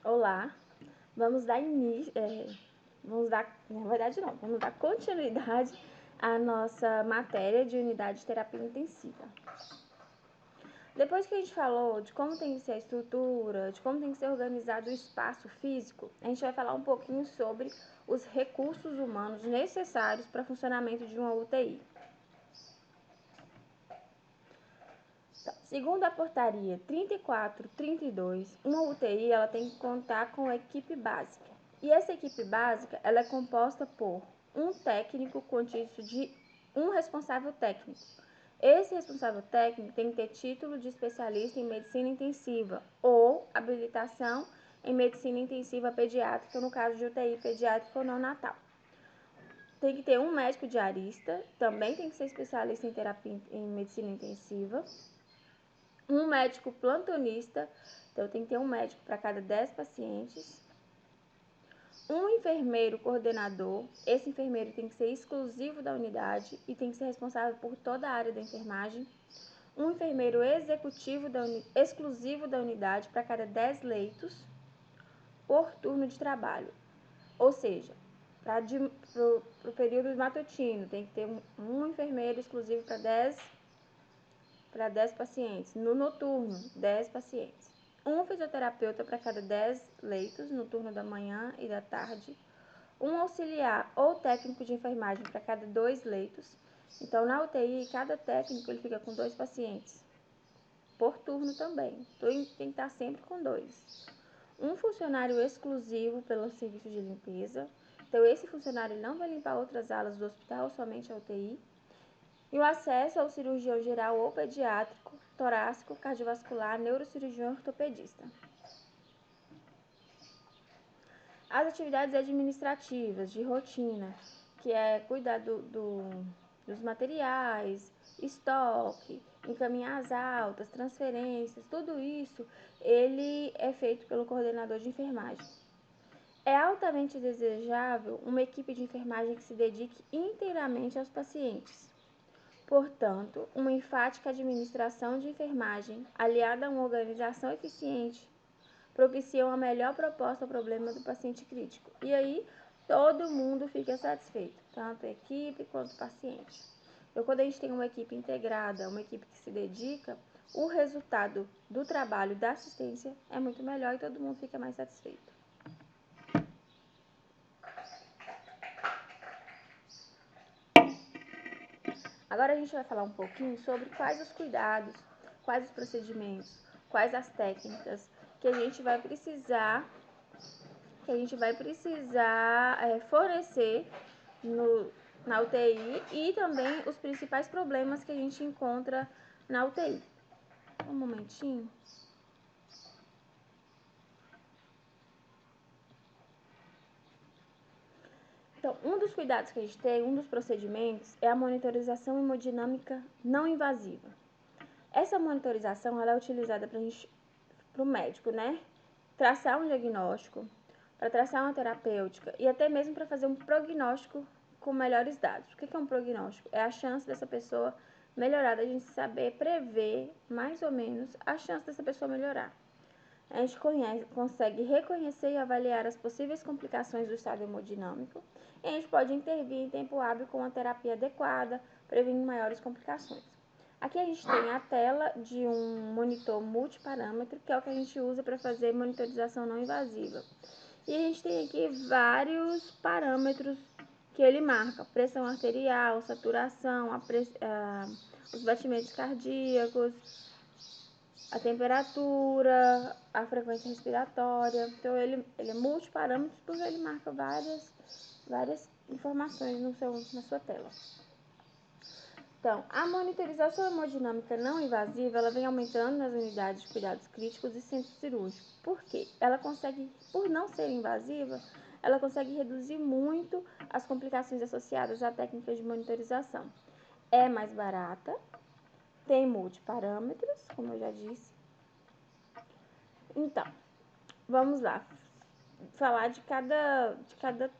Olá, vamos dar início, vamos dar continuidade à nossa matéria de unidade de terapia intensiva. Depois que a gente falou de como tem que ser a estrutura, de como tem que ser organizado o espaço físico, a gente vai falar um pouquinho sobre os recursos humanos necessários para o funcionamento de uma UTI. Segundo a portaria 3432, uma UTI ela tem que contar com equipe básica. E essa equipe básica ela é composta por um técnico contínuo de um responsável técnico. Esse responsável técnico tem que ter título de especialista em medicina intensiva ou habilitação em medicina intensiva pediátrica, no caso de UTI pediátrica ou neonatal. Tem que ter um médico diarista, também tem que ser especialista em terapia em medicina intensiva. Um médico plantonista, então tem que ter um médico para cada 10 pacientes. Um enfermeiro coordenador, esse enfermeiro tem que ser exclusivo da unidade e tem que ser responsável por toda a área da enfermagem. Um enfermeiro executivo exclusivo da unidade para cada 10 leitos por turno de trabalho. Ou seja, para o período matutino, tem que ter um enfermeiro exclusivo para 10 pacientes. No noturno, 10 pacientes. Um fisioterapeuta para cada 10 leitos no turno da manhã e da tarde. Um auxiliar ou técnico de enfermagem para cada 2 leitos. Então, na UTI, cada técnico ele fica com 2 pacientes. Por turno também. Então, tem que estar sempre com 2. Um funcionário exclusivo pelo serviço de limpeza. Então, esse funcionário não vai limpar outras alas do hospital, somente a UTI. E o acesso ao cirurgião geral ou pediátrico, torácico, cardiovascular, neurocirurgião e ortopedista. As atividades administrativas de rotina, que é cuidar dos materiais, estoque, encaminhar as altas, transferências, tudo isso, ele é feito pelo coordenador de enfermagem. É altamente desejável uma equipe de enfermagem que se dedique inteiramente aos pacientes. Portanto, uma enfática administração de enfermagem, aliada a uma organização eficiente, propicia uma melhor proposta ao problema do paciente crítico. E aí, todo mundo fica satisfeito, tanto a equipe quanto o paciente. Então, quando a gente tem uma equipe integrada, uma equipe que se dedica, o resultado do trabalho da assistência é muito melhor e todo mundo fica mais satisfeito. Agora a gente vai falar um pouquinho sobre quais os cuidados, quais os procedimentos, quais as técnicas que a gente vai precisar fornecer na UTI e também os principais problemas que a gente encontra na UTI. Um momentinho. Então, um dos cuidados que a gente tem, um dos procedimentos, é a monitorização hemodinâmica não invasiva. Essa monitorização ela é utilizada para o médico, né? Traçar um diagnóstico, para traçar uma terapêutica e até mesmo para fazer um prognóstico com melhores dados. O que é um prognóstico? É a chance dessa pessoa melhorar, a gente saber prever mais ou menos a chance dessa pessoa melhorar. A gente consegue reconhecer e avaliar as possíveis complicações do estado hemodinâmico e a gente pode intervir em tempo hábil com uma terapia adequada, prevenindo maiores complicações. Aqui a gente tem a tela de um monitor multiparâmetro, que é o que a gente usa para fazer monitorização não invasiva. E a gente tem aqui vários parâmetros que ele marca: pressão arterial, saturação, os batimentos cardíacos, a temperatura, a frequência respiratória. Então, ele é multiparâmetros porque ele marca várias informações na sua tela. Então, a monitorização hemodinâmica não invasiva, ela vem aumentando nas unidades de cuidados críticos e centros cirúrgicos. Por quê? Ela consegue, por não ser invasiva, ela consegue reduzir muito as complicações associadas à técnica de monitorização. É mais barata, tem multiparâmetros, como eu já disse. Então, vamos lá, falar de cada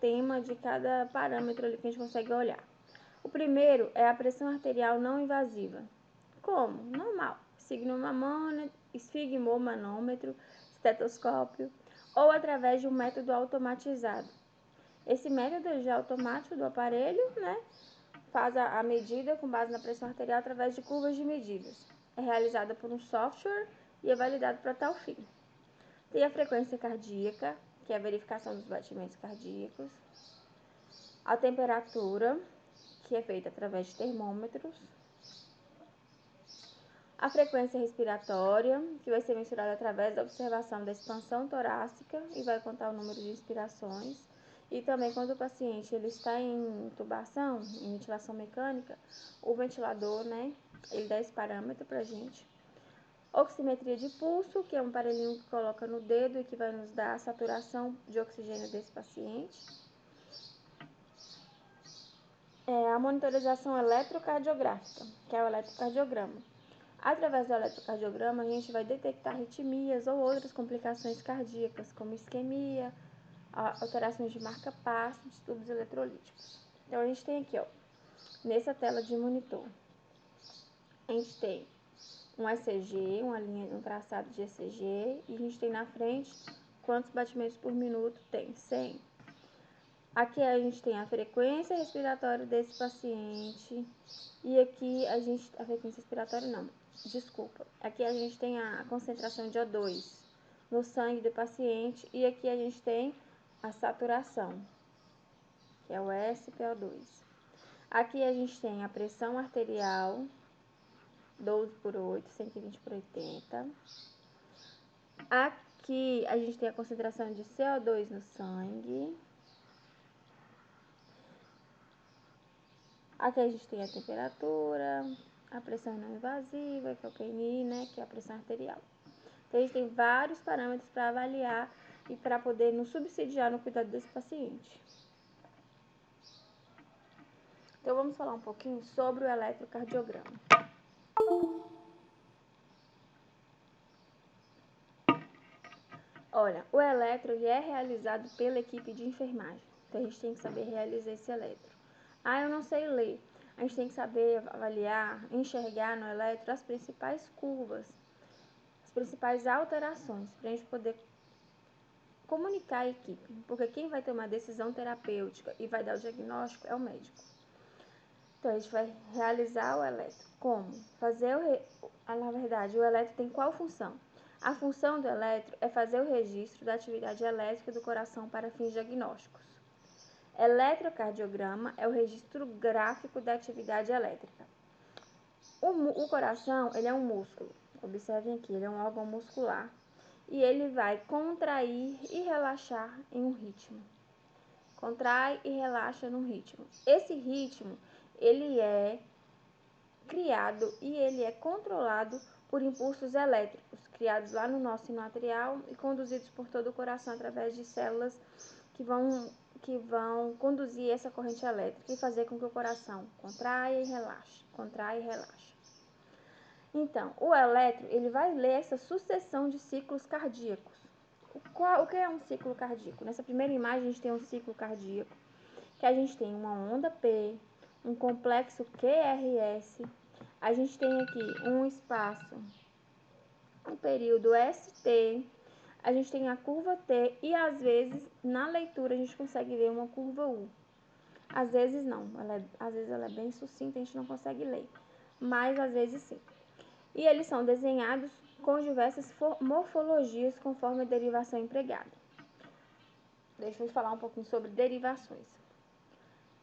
tema, de cada parâmetro ali que a gente consegue olhar. O primeiro é a pressão arterial não invasiva. Como? Normal. Esfigmomanômetro, estetoscópio ou através de um método automatizado. Esse método já é automático do aparelho, né? Faz a medida com base na pressão arterial através de curvas de medidas. É realizada por um software e é validado para tal fim. Tem a frequência cardíaca, que é a verificação dos batimentos cardíacos. A temperatura, que é feita através de termômetros. A frequência respiratória, que vai ser mensurada através da observação da expansão torácica e vai contar o número de inspirações. E também quando o paciente ele está em intubação, em ventilação mecânica, o ventilador, né, ele dá esse parâmetro pra gente. Oximetria de pulso, que é um aparelhinho que coloca no dedo e que vai nos dar a saturação de oxigênio desse paciente. A monitorização eletrocardiográfica, que é o eletrocardiograma. Através do eletrocardiograma, a gente vai detectar arritmias ou outras complicações cardíacas, como isquemia, alterações de marca-passo, distúrbios eletrolíticos. Então, a gente tem aqui, ó, nessa tela de monitor, a gente tem um ECG, um traçado de ECG, e a gente tem na frente quantos batimentos por minuto tem, 100. Aqui a gente tem a frequência respiratória desse paciente, e aqui a frequência respiratória não, desculpa, aqui a gente tem a concentração de O2 no sangue do paciente, e aqui a gente tem a saturação, que é o SpO2. Aqui a gente tem a pressão arterial, 12/8, 120/80. Aqui a gente tem a concentração de CO2 no sangue. Aqui a gente tem a temperatura, a pressão não invasiva, que é o PNI, né, que é a pressão arterial. Então, a gente tem vários parâmetros para avaliar e para poder nos subsidiar no cuidado desse paciente. Então, vamos falar um pouquinho sobre o eletrocardiograma. Olha, o eletro ele é realizado pela equipe de enfermagem. Então, a gente tem que saber realizar esse eletro. Eu não sei ler. A gente tem que saber avaliar, enxergar no eletro as principais curvas, as principais alterações, para a gente poder comunicar a equipe. Porque quem vai ter uma decisão terapêutica e vai dar o diagnóstico é o médico. Então, a gente vai realizar o eletro. Como? Na verdade, o eletro tem qual função? A função do eletro é fazer o registro da atividade elétrica do coração para fins diagnósticos. Eletrocardiograma é o registro gráfico da atividade elétrica. O coração, ele é um músculo. Observem aqui, ele é um órgão muscular. E ele vai contrair e relaxar em um ritmo. Contrai e relaxa num ritmo. Esse ritmo, ele é criado e ele é controlado por impulsos elétricos, criados lá no nosso sino atrial e conduzidos por todo o coração através de células que vão conduzir essa corrente elétrica e fazer com que o coração contraia e relaxe, contraia e relaxe. Então, o eletro, ele vai ler essa sucessão de ciclos cardíacos. O que é um ciclo cardíaco? Nessa primeira imagem, a gente tem um ciclo cardíaco, que a gente tem uma onda P, um complexo QRS, a gente tem aqui um espaço, um período ST, a gente tem a curva T e às vezes na leitura a gente consegue ver uma curva U. Às vezes não, às vezes ela é bem sucinta, a gente não consegue ler, mas às vezes sim. E eles são desenhados com diversas morfologias conforme a derivação empregada. Deixa eu falar um pouquinho sobre derivações.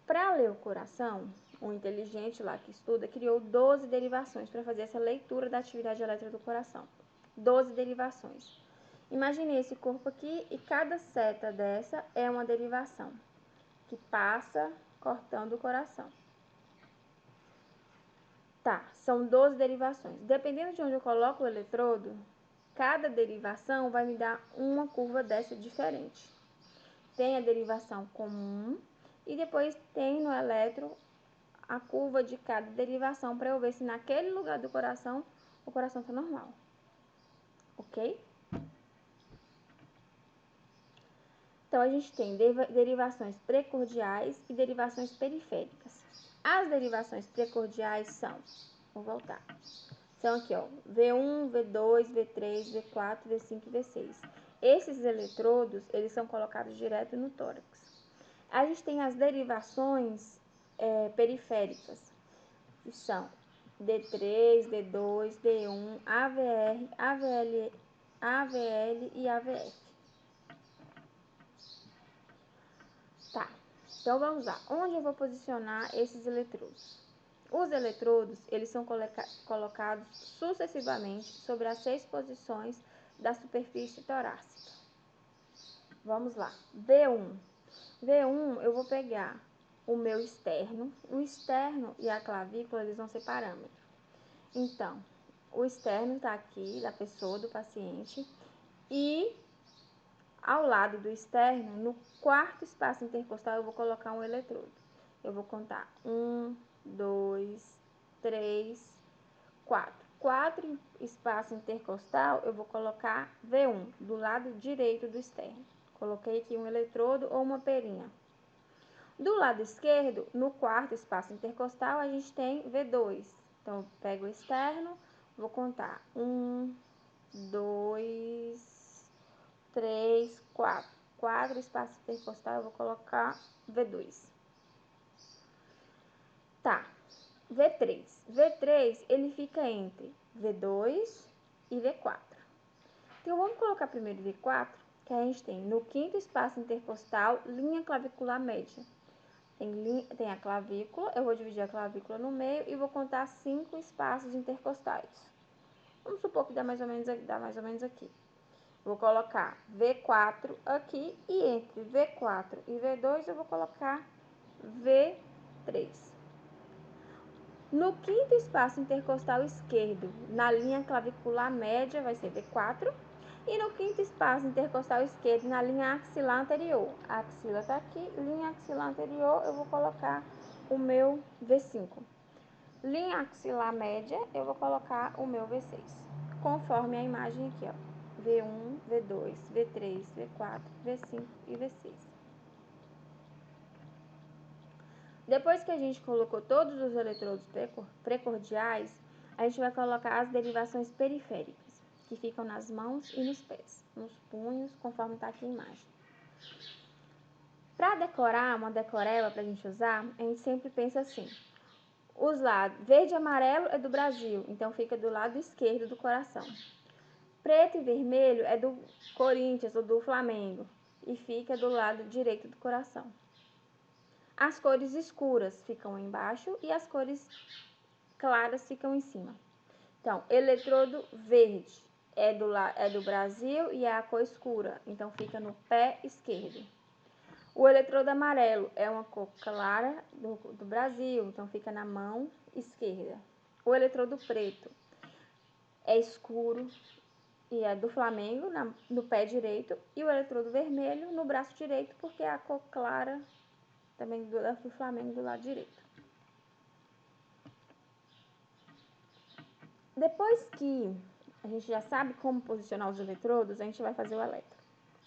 Para ler o coração, o inteligente lá que estuda criou 12 derivações para fazer essa leitura da atividade elétrica do coração. 12 derivações. Imagine esse corpo aqui e cada seta dessa é uma derivação que passa cortando o coração. Tá, são 12 derivações. Dependendo de onde eu coloco o eletrodo, cada derivação vai me dar uma curva dessa diferente. Tem a derivação comum e depois tem no eletro a curva de cada derivação para eu ver se naquele lugar do coração o coração está normal. Ok? Então, a gente tem derivações precordiais e derivações periféricas. As derivações precordiais são, vou voltar, são aqui, ó, V1, V2, V3, V4, V5 e V6. Esses eletrodos, eles são colocados direto no tórax. A gente tem as derivações periféricas, que são D3, D2, D1, AVR, AVL e AVF. Tá, então vamos lá. Onde eu vou posicionar esses eletrodos? Os eletrodos, eles são colocados sucessivamente sobre as 6 posições da superfície torácica. Vamos lá. V1. V1, eu vou pegar o meu externo. O externo e a clavícula, eles vão ser parâmetro. Então, o externo está aqui, da pessoa, do paciente. E ao lado do externo, no quarto espaço intercostal, eu vou colocar um eletrodo. Eu vou contar 1, 2, 3, 4. 4 espaço intercostal, eu vou colocar V1, do lado direito do externo. Coloquei aqui um eletrodo ou uma perinha. Do lado esquerdo, no quarto espaço intercostal, a gente tem V2. Então, eu pego o externo, vou contar 1, 2, 3, 4. 4 espaços intercostal, eu vou colocar V2. Tá. V3. V3, ele fica entre V2 e V4. Então, vamos colocar primeiro V4, que a gente tem no quinto espaço intercostal, linha clavicular média. Tem a clavícula, eu vou dividir a clavícula no meio e vou contar 5 espaços intercostais. Vamos supor que dá mais ou menos aqui. Vou colocar V4 aqui e entre V4 e V2 eu vou colocar V3. No quinto espaço intercostal esquerdo, na linha clavicular média, vai ser V4. E no quinto espaço intercostal esquerdo, na linha axilar anterior. A axila está aqui, linha axilar anterior, eu vou colocar o meu V5. Linha axilar média, eu vou colocar o meu V6. Conforme a imagem aqui, ó. V1, V2, V3, V4, V5 e V6. Depois que a gente colocou todos os eletrodos precordiais, a gente vai colocar as derivações periféricas, que ficam nas mãos e nos pés, nos punhos, conforme está aqui a imagem. Para decorar, uma decoreba para a gente usar, a gente sempre pensa assim. Os lados verde e amarelo é do Brasil, então fica do lado esquerdo do coração. Preto e vermelho é do Corinthians ou do Flamengo e fica do lado direito do coração. As cores escuras ficam embaixo e as cores claras ficam em cima. Então, eletrodo verde é do Brasil e é a cor escura, então fica no pé esquerdo. O eletrodo amarelo é uma cor clara do Brasil, então fica na mão esquerda. O eletrodo preto é escuro e é do Flamengo, no pé direito. E o eletrodo vermelho no braço direito, porque é a cor clara também do Flamengo do lado direito. Depois que a gente já sabe como posicionar os eletrodos, a gente vai fazer o eletro.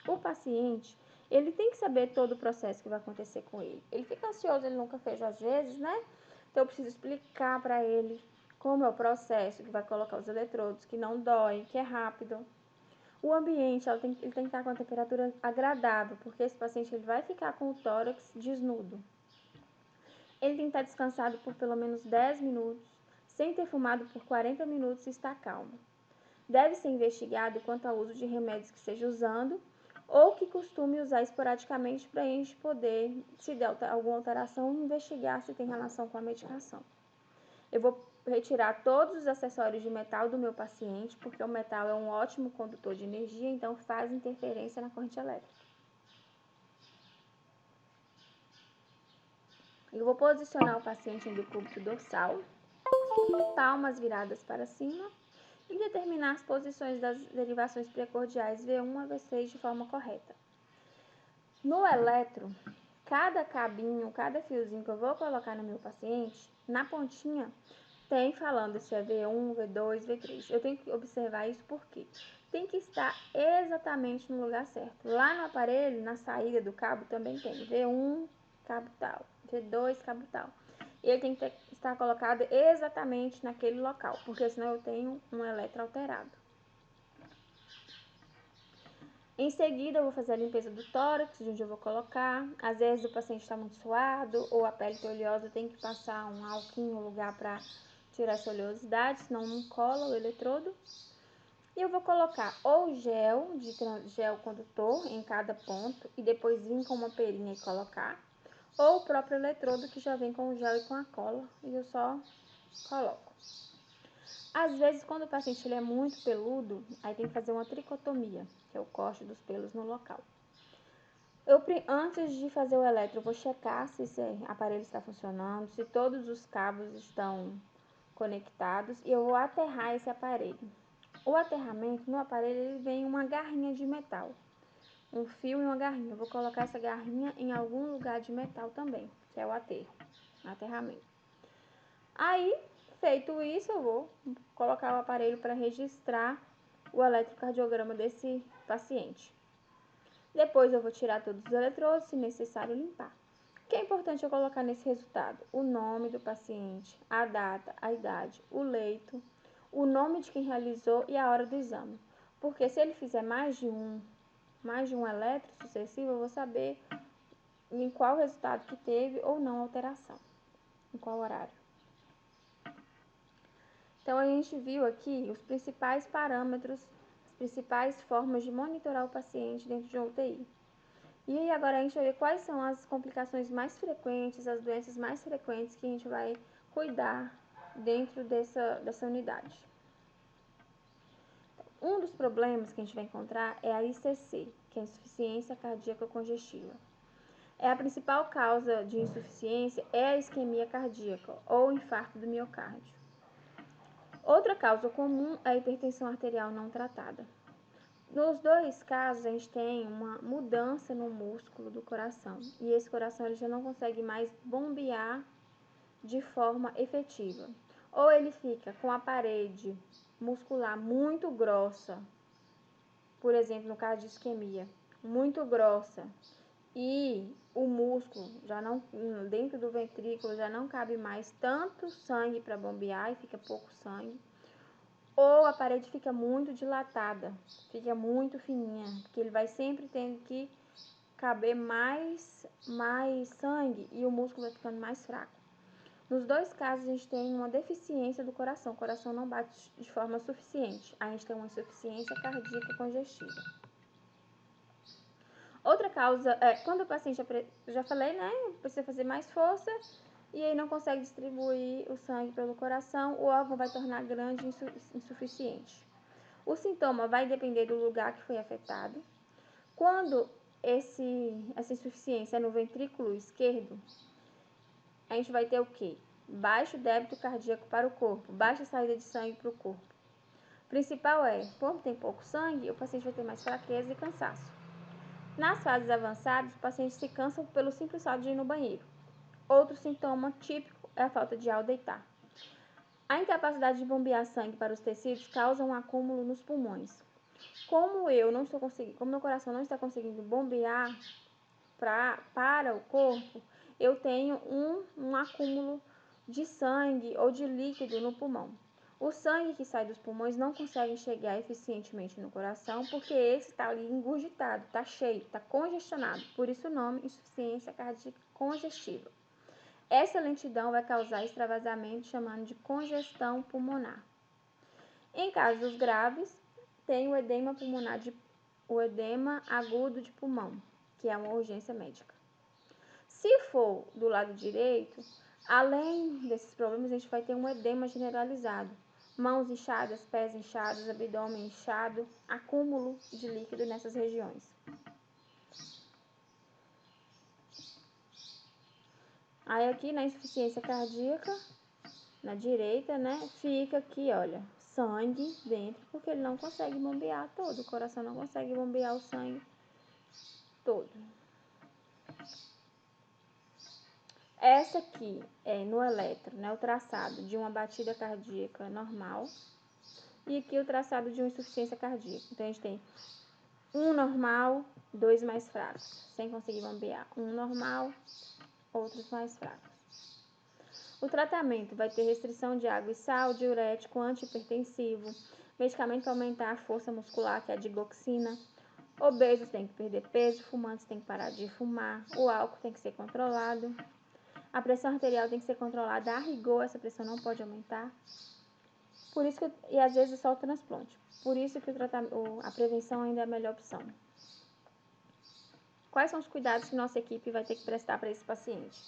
O paciente, ele tem que saber todo o processo que vai acontecer com ele. Ele fica ansioso, ele nunca fez às vezes, né? Então, eu preciso explicar para ele como é o processo que vai colocar os eletrodos, que não dói, que é rápido. O ambiente, ele tem que estar com a temperatura agradável, porque esse paciente ele vai ficar com o tórax desnudo. Ele tem que estar descansado por pelo menos 10 minutos, sem ter fumado por 40 minutos e estar calmo. Deve ser investigado quanto ao uso de remédios que esteja usando ou que costume usar esporadicamente para a gente poder, se der alguma alteração, investigar se tem relação com a medicação. Eu vou retirar todos os acessórios de metal do meu paciente, porque o metal é um ótimo condutor de energia, então faz interferência na corrente elétrica. Eu vou posicionar o paciente em decúbito dorsal, palmas viradas para cima, e determinar as posições das derivações precordiais V1 a V6 de forma correta. No eletro, cada cabinho, cada fiozinho que eu vou colocar no meu paciente, na pontinha, tem falando se é V1, V2, V3. Eu tenho que observar isso porque tem que estar exatamente no lugar certo. Lá no aparelho, na saída do cabo, também tem V1, cabo tal, V2, cabo tal. E ele tem que estar colocado exatamente naquele local, porque senão eu tenho um eletro alterado. Em seguida, eu vou fazer a limpeza do tórax, de onde eu vou colocar. Às vezes o paciente está muito suado ou a pele está oleosa, eu tenho que passar um alquinho no lugar para tirar essa oleosidade, senão não cola o eletrodo. E eu vou colocar ou gel condutor em cada ponto e depois vir com uma perinha e colocar, ou o próprio eletrodo que já vem com o gel e com a cola e eu só coloco. Às vezes, quando o paciente ele é muito peludo, aí tem que fazer uma tricotomia, que é o corte dos pelos no local. Antes de fazer o eletro, eu vou checar se esse aparelho está funcionando, se todos os cabos estão conectados e eu vou aterrar esse aparelho. O aterramento no aparelho ele vem uma garrinha de metal, um fio e uma garrinha. Eu vou colocar essa garrinha em algum lugar de metal também, que é o aterramento. Aí, feito isso, eu vou colocar o aparelho para registrar o eletrocardiograma desse paciente. Depois eu vou tirar todos os eletrodos, se necessário limpar. O que é importante eu colocar nesse resultado? O nome do paciente, a data, a idade, o leito, o nome de quem realizou e a hora do exame. Porque se ele fizer mais de um eletro sucessivo, eu vou saber em qual resultado que teve ou não alteração, em qual horário. Então, a gente viu aqui os principais parâmetros, as principais formas de monitorar o paciente dentro de uma UTI. E aí, agora a gente vai ver quais são as complicações mais frequentes, as doenças mais frequentes que a gente vai cuidar dentro dessa unidade. Um dos problemas que a gente vai encontrar é a ICC, que é a insuficiência cardíaca congestiva. A principal causa de insuficiência é a isquemia cardíaca ou infarto do miocárdio. Outra causa comum é a hipertensão arterial não tratada. Nos dois casos, a gente tem uma mudança no músculo do coração e esse coração ele já não consegue mais bombear de forma efetiva. Ou ele fica com a parede muscular muito grossa, por exemplo, no caso de isquemia, muito grossa, e o músculo já não dentro do ventrículo já não cabe mais tanto sangue para bombear e fica pouco sangue. Ou a parede fica muito dilatada, fica muito fininha, porque ele vai sempre tendo que caber mais sangue e o músculo vai ficando mais fraco. Nos dois casos, a gente tem uma deficiência do coração. O coração não bate de forma suficiente. A gente tem uma insuficiência cardíaca congestiva. Outra causa é quando o paciente, já falei, né, precisa fazer mais força e aí não consegue distribuir o sangue pelo coração, o órgão vai tornar grande e insuficiente. O sintoma vai depender do lugar que foi afetado. Quando essa insuficiência é no ventrículo esquerdo, a gente vai ter o quê? Baixo débito cardíaco para o corpo, baixa saída de sangue para o corpo. O principal é, como tem pouco sangue, o paciente vai ter mais fraqueza e cansaço. Nas fases avançadas, o paciente se cansa pelo simples fato de ir no banheiro. Outro sintoma típico é a falta de ar ao deitar. A incapacidade de bombear sangue para os tecidos causa um acúmulo nos pulmões. Como meu coração não está conseguindo bombear para o corpo, eu tenho um acúmulo de sangue ou de líquido no pulmão. O sangue que sai dos pulmões não consegue chegar eficientemente no coração porque esse está ali engurgitado, está cheio, está congestionado. Por isso o nome insuficiência cardíaca congestiva. Essa lentidão vai causar extravasamento, chamando de congestão pulmonar. Em casos graves, tem o edema pulmonar, o edema agudo de pulmão, que é uma urgência médica. Se for do lado direito, além desses problemas, a gente vai ter um edema generalizado. Mãos inchadas, pés inchados, abdômen inchado, acúmulo de líquido nessas regiões. Aí aqui na insuficiência cardíaca, na direita, né, fica aqui, olha, sangue dentro, porque ele não consegue bombear todo, o coração não consegue bombear o sangue todo. Essa aqui é no eletro, né, o traçado de uma batida cardíaca normal e aqui o traçado de uma insuficiência cardíaca. Então, a gente tem um normal, dois mais fracos, sem conseguir bombear. Um normal, outros mais fracos. O tratamento vai ter restrição de água e sal, diurético, antihipertensivo, medicamento para aumentar a força muscular, que é a digoxina, Obesos têm que perder peso, fumantes têm que parar de fumar, o álcool tem que ser controlado, a pressão arterial tem que ser controlada a rigor, essa pressão não pode aumentar. Por isso que, e às vezes só o transplante. Por isso que a prevenção ainda é a melhor opção. Quais são os cuidados que nossa equipe vai ter que prestar para esse paciente?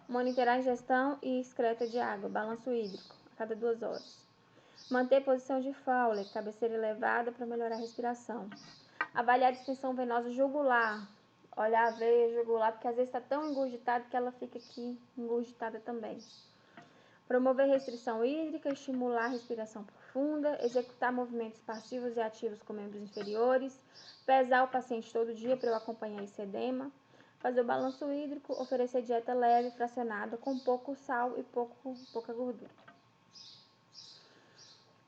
Monitorar a ingestão e excreta de água, balanço hídrico, a cada 2 horas. Manter posição de Fowler, cabeceira elevada para melhorar a respiração. Avaliar a distensão venosa jugular. Olhar a veia jugular, porque às vezes está tão engurgitada que ela fica aqui engurgitada também. Promover restrição hídrica, estimular a respiração profunda, executar movimentos passivos e ativos com membros inferiores, pesar o paciente todo dia para eu acompanhar esse edema, fazer o balanço hídrico, oferecer dieta leve, fracionada, com pouco sal e pouca gordura.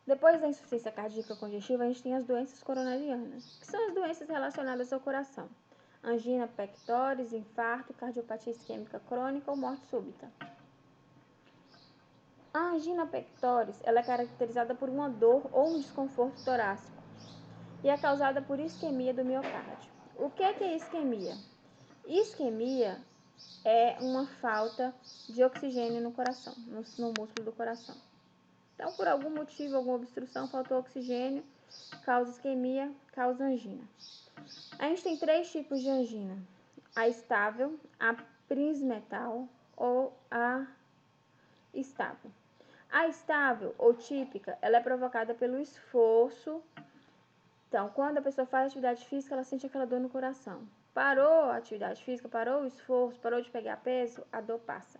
Depois da insuficiência cardíaca congestiva, a gente tem as doenças coronarianas, que são as doenças relacionadas ao coração. Angina pectoris, infarto, cardiopatia isquêmica crônica ou morte súbita. A angina pectoris ela é caracterizada por uma dor ou um desconforto torácico e é causada por isquemia do miocárdio. O que é isquemia? Isquemia é uma falta de oxigênio no coração, no músculo do coração. Então, por algum motivo, alguma obstrução, faltou oxigênio, causa isquemia, causa angina. A gente tem 3 tipos de angina: a estável, a prismetal ou a estável. A estável ou típica, ela é provocada pelo esforço. Então, quando a pessoa faz atividade física, ela sente aquela dor no coração. Parou a atividade física, parou o esforço, parou de pegar peso, a dor passa.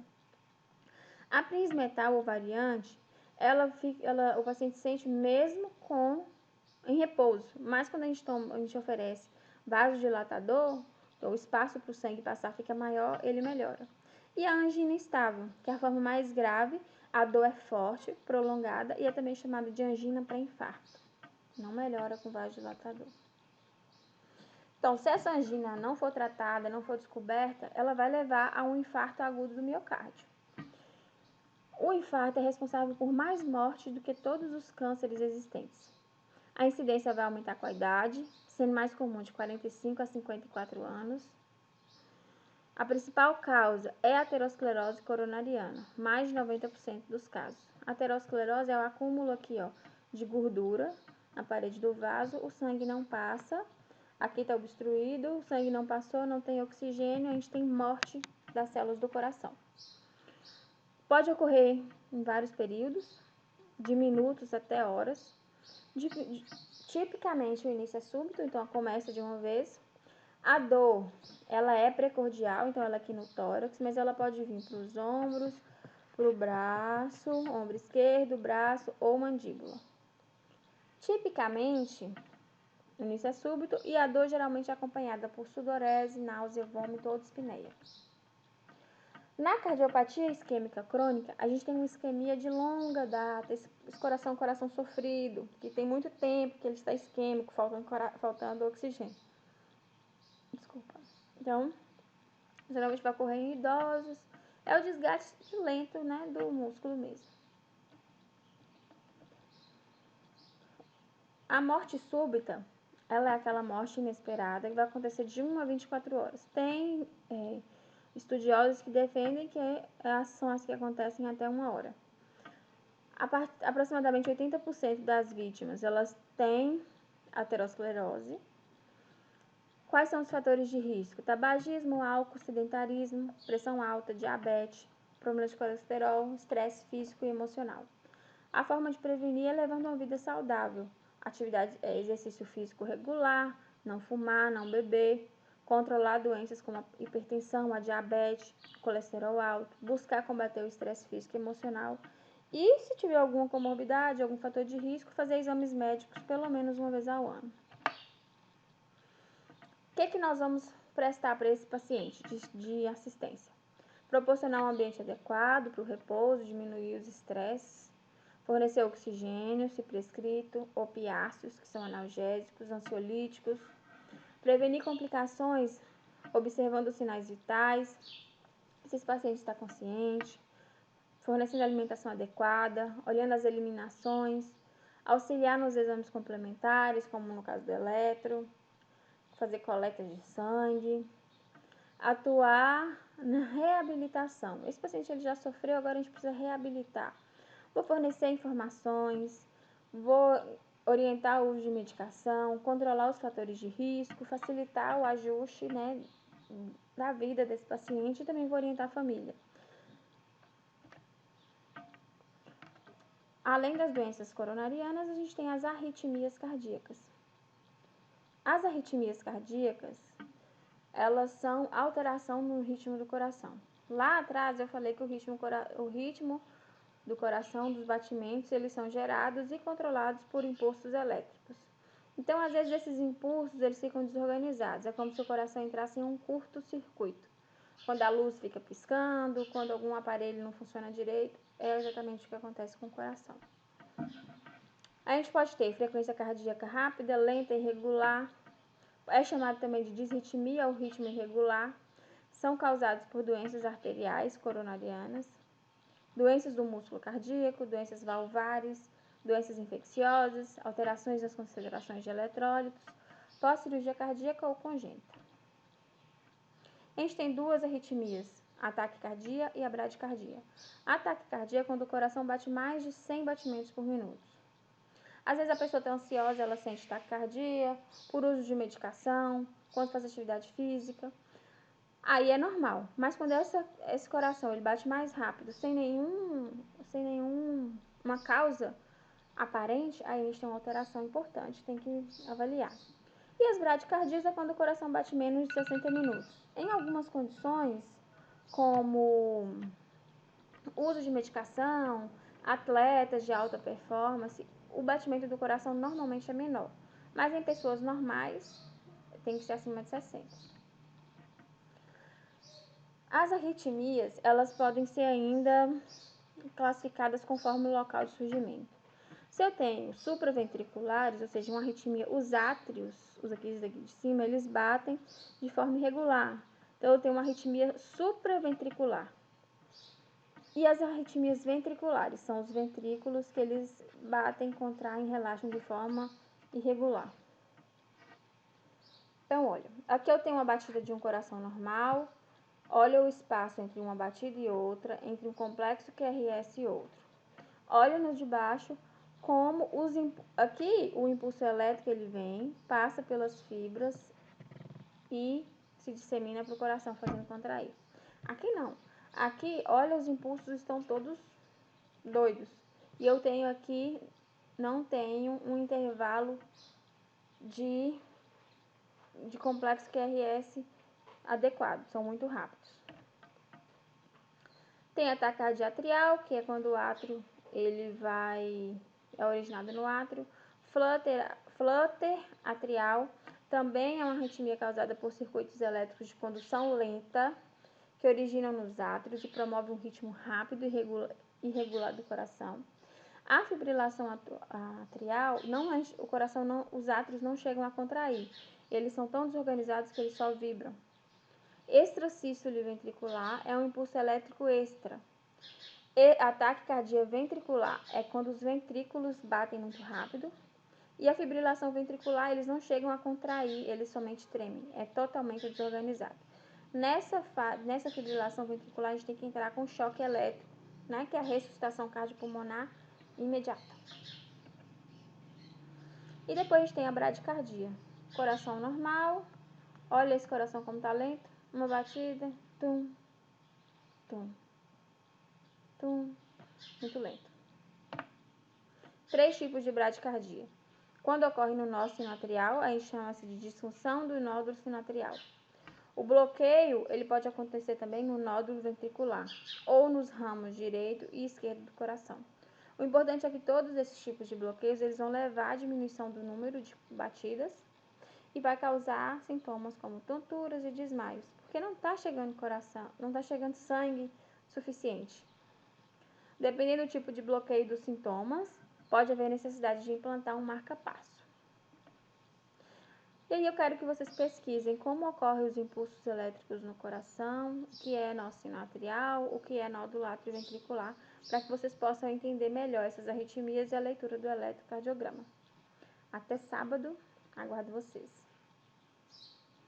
A prismetal ou variante, o paciente sente mesmo em repouso, mas quando a gente oferece vasodilatador, então o espaço para o sangue passar fica maior, ele melhora. E a angina estável, que é a forma mais grave, a dor é forte, prolongada e é também chamada de angina pré-infarto. Não melhora com vasodilatador. Então, se essa angina não for tratada, não for descoberta, ela vai levar a um infarto agudo do miocárdio. O infarto é responsável por mais mortes do que todos os cânceres existentes. A incidência vai aumentar com a idade, sendo mais comum de 45 a 54 anos. A principal causa é a aterosclerose coronariana, mais de 90% dos casos. A aterosclerose é o acúmulo aqui, de gordura na parede do vaso, o sangue não passa, aqui está obstruído, o sangue não passou, não tem oxigênio, a gente tem morte das células do coração. Pode ocorrer em vários períodos, de minutos até horas. Tipicamente o início é súbito, então começa de uma vez. A dor, ela é precordial, então ela é aqui no tórax, mas ela pode vir para os ombros, para o braço, ombro esquerdo, braço ou mandíbula. Tipicamente, o início é súbito e a dor geralmente é acompanhada por sudorese, náusea, vômito ou dispneia. Na cardiopatia isquêmica crônica, a gente tem uma isquemia de longa data, esse coração sofrido, que tem muito tempo que ele está isquêmico, faltando oxigênio. Desculpa. Então, geralmente vai ocorrer em idosos, é o desgaste lento, do músculo mesmo. A morte súbita, ela é aquela morte inesperada que vai acontecer de 1 a 24 horas. Tem estudiosos que defendem que são as que acontecem até 1 hora. Aproximadamente 80% das vítimas, elas têm aterosclerose. Quais são os fatores de risco? Tabagismo, álcool, sedentarismo, pressão alta, diabetes, problemas de colesterol, estresse físico e emocional. A forma de prevenir é levando uma vida saudável, exercício físico regular, não fumar, não beber, controlar doenças como a hipertensão, a diabetes, colesterol alto, buscar combater o estresse físico e emocional e, se tiver alguma comorbidade, algum fator de risco, fazer exames médicos pelo menos uma vez ao ano. O que nós vamos prestar para esse paciente de assistência? Proporcionar um ambiente adequado para o repouso, diminuir os estresses, fornecer oxigênio, se prescrito, opiáceos, que são analgésicos, ansiolíticos, prevenir complicações observando os sinais vitais, se esse paciente está consciente, fornecendo alimentação adequada, olhando as eliminações, auxiliar nos exames complementares, como no caso do eletro, fazer coleta de sangue, atuar na reabilitação. Esse paciente ele já sofreu, agora a gente precisa reabilitar. Vou fornecer informações, vou orientar o uso de medicação, controlar os fatores de risco, facilitar o ajuste, né, da vida desse paciente e também vou orientar a família. Além das doenças coronarianas, a gente tem as arritmias cardíacas. As arritmias cardíacas, elas são alteração no ritmo do coração. Lá atrás eu falei que o ritmo do coração, dos batimentos, eles são gerados e controlados por impulsos elétricos. Então, às vezes, esses impulsos eles ficam desorganizados. É como se o coração entrasse em um curto-circuito. Quando a luz fica piscando, quando algum aparelho não funciona direito, é exatamente o que acontece com o coração. A gente pode ter frequência cardíaca rápida, lenta, irregular. É chamado também de disritmia ou ritmo irregular. São causados por doenças arteriais coronarianas, doenças do músculo cardíaco, doenças valvares, doenças infecciosas, alterações nas concentrações de eletrólitos, pós-cirurgia cardíaca ou congênita. A gente tem duas arritmias, a taquicardia e a bradicardia. A taquicardia é quando o coração bate mais de 100 batimentos por minuto. Às vezes a pessoa está ansiosa, ela sente taquicardia, por uso de medicação, quando faz atividade física. Aí é normal, mas quando esse coração ele bate mais rápido, sem nenhuma causa aparente, aí a gente tem uma alteração importante, tem que avaliar. E as bradicardias é quando o coração bate menos de 60 minutos. Em algumas condições, como uso de medicação, atletas de alta performance, o batimento do coração normalmente é menor. Mas em pessoas normais, tem que ser acima de 60. As arritmias, elas podem ser ainda classificadas conforme o local de surgimento. Se eu tenho supraventriculares, ou seja, uma arritmia, os átrios, os aqui de cima, eles batem de forma irregular. Então, eu tenho uma arritmia supraventricular. E as arritmias ventriculares são os ventrículos que eles batem, contraem, relaxam de forma irregular. Então, olha, aqui eu tenho uma batida de um coração normal. Olha o espaço entre uma batida e outra, entre um complexo QRS e outro. Olha no de baixo como aqui o impulso elétrico ele vem, passa pelas fibras e se dissemina para o coração fazendo contrair. Aqui não. Aqui, olha, os impulsos estão todos doidos. E eu tenho aqui, não tenho um intervalo de complexo QRS adequado, são muito rápidos. Tem a taquicardia atrial, que é quando o átrio é originado no átrio. Flutter atrial também é uma arritmia causada por circuitos elétricos de condução lenta, que originam nos átrios e promove um ritmo rápido e irregular do coração. A fibrilação atrial, os átrios não chegam a contrair. Eles são tão desorganizados que eles só vibram. Extrasístole ventricular é um impulso elétrico extra. E a taquicardia ventricular é quando os ventrículos batem muito rápido. E a fibrilação ventricular, eles não chegam a contrair, eles somente tremem. É totalmente desorganizado. Nessa fibrilação ventricular, a gente tem que entrar com choque elétrico, né, que é a ressuscitação cardiopulmonar imediata. E depois a gente tem a bradicardia. Coração normal. Olha esse coração como tá lento. Uma batida. Tum, tum, tum. Muito lento. 3 tipos de bradicardia. Quando ocorre no nó sinoatrial, a gente chama-se de disfunção do nódulo sinoatrial. O bloqueio, ele pode acontecer também no nódulo ventricular, ou nos ramos direito e esquerdo do coração. O importante é que todos esses tipos de bloqueios, eles vão levar à diminuição do número de batidas e vai causar sintomas como tonturas e desmaios, porque não está chegando coração, não está chegando sangue suficiente. Dependendo do tipo de bloqueio dos sintomas, pode haver necessidade de implantar um marca-passo. E aí eu quero que vocês pesquisem como ocorrem os impulsos elétricos no coração, o que é nó sinoatrial, o que é nódulo atrioventricular, para que vocês possam entender melhor essas arritmias e a leitura do eletrocardiograma. Até sábado, aguardo vocês.